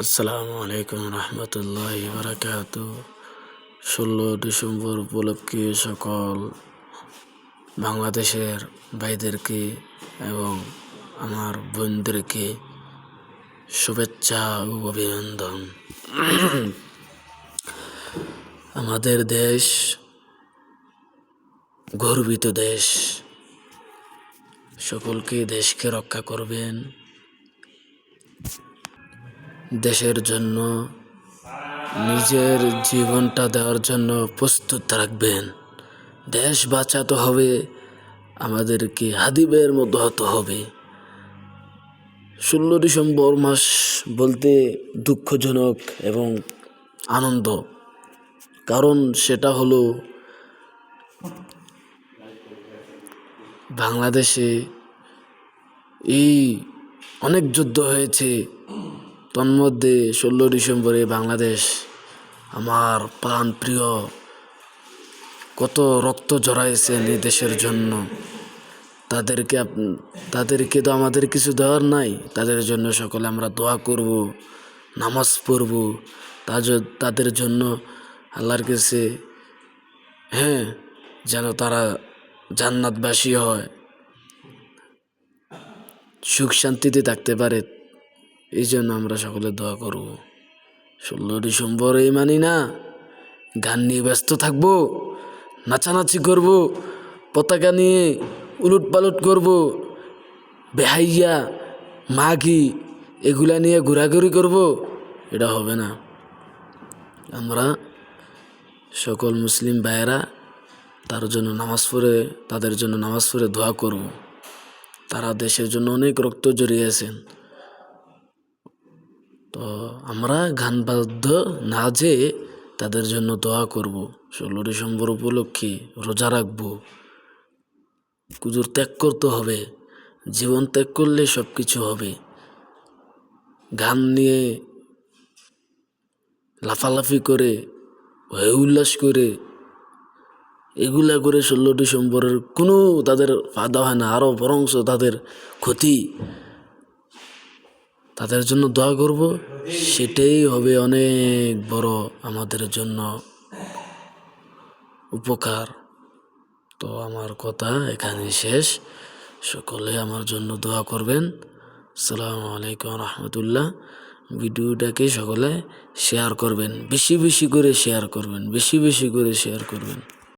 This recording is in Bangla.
আসসালামু আলাইকুম রহমতুল্লাহি বারাকাতু। 16 ডিসেম্বর উপলক্ষে সকল বাংলাদেশের ভাইদেরকে এবং আমার বোনদেরকে শুভেচ্ছা ও অভিনন্দন। আমাদের দেশ গর্বিত দেশ, সকলকে দেশকে রক্ষা করবেন, দেশের জন্য নিজের জীবনটা দেওয়ার জন্য প্রস্তুত থাকবেন। দেশ বাঁচাতে হবে, আমাদেরকে হাদিবের মতো হতে হবে। 16 ডিসেম্বর মাস বলতে দুঃখজনক এবং আনন্দ, কারণ সেটা হলো বাংলাদেশে এই অনেক যুদ্ধ হয়েছে, তন্মধ্যে 16 ডিসেম্বরে বাংলাদেশ আমার প্রাণ প্রিয়, কত রক্ত ঝরাইছেন এই দেশের জন্য। তাদেরকে তো আমাদের কিছু দেওয়ার নাই, তাদের জন্য সকলে আমরা দোয়া করব, নামাজ পড়ব, তাদের জন্য আল্লাহর কাছে যেন তারা জান্নাতবাসী হয়, সুখ শান্তিতে থাকতে পারে, এই জন্য আমরা সকলে দোয়া করব। 16 ডিসেম্বর এই মানি না গান নিয়ে ব্যস্ত থাকবো, নাচানাচি করব, পতাকা নিয়ে উলট পালট করব, বেহাইয়া মাগি এগুলা নিয়ে ঘোরাঘুরি করব, এটা হবে না। আমরা সকল মুসলিম ভাইয়েরা তাদের জন্য নামাজ পড়ে দোয়া করব। তারা দেশের জন্য অনেক রক্ত জড়িয়েছেন, তো আমরা গান বাদ্য না যেয়ে তাদের জন্য দোয়া করব। 16 ডিসেম্বর উপলক্ষে রোজা রাখব, কুজুর ত্যাগ করতে হবে, জীবন ত্যাগ করলে সব কিছু হবে। গান নিয়ে লাফালাফি করে, ভয় উল্লাস করে, এগুলা করে 16 ডিসেম্বরের কোনো তাদের ফায়দা হয় না, আরও বরংশ তাদের ক্ষতি। তাদের জন্য দোয়া করব, সেটাই হবে অনেক বড় আমাদের জন্য উপকার। তো আমার কথা এখানে শেষ, সকলে আমার জন্য দোয়া করবেন। আসসালামু আলাইকুম রহমতুল্লাহ। ভিডিওটাকে সকলে শেয়ার করবেন, বেশি বেশি করে শেয়ার করবেন।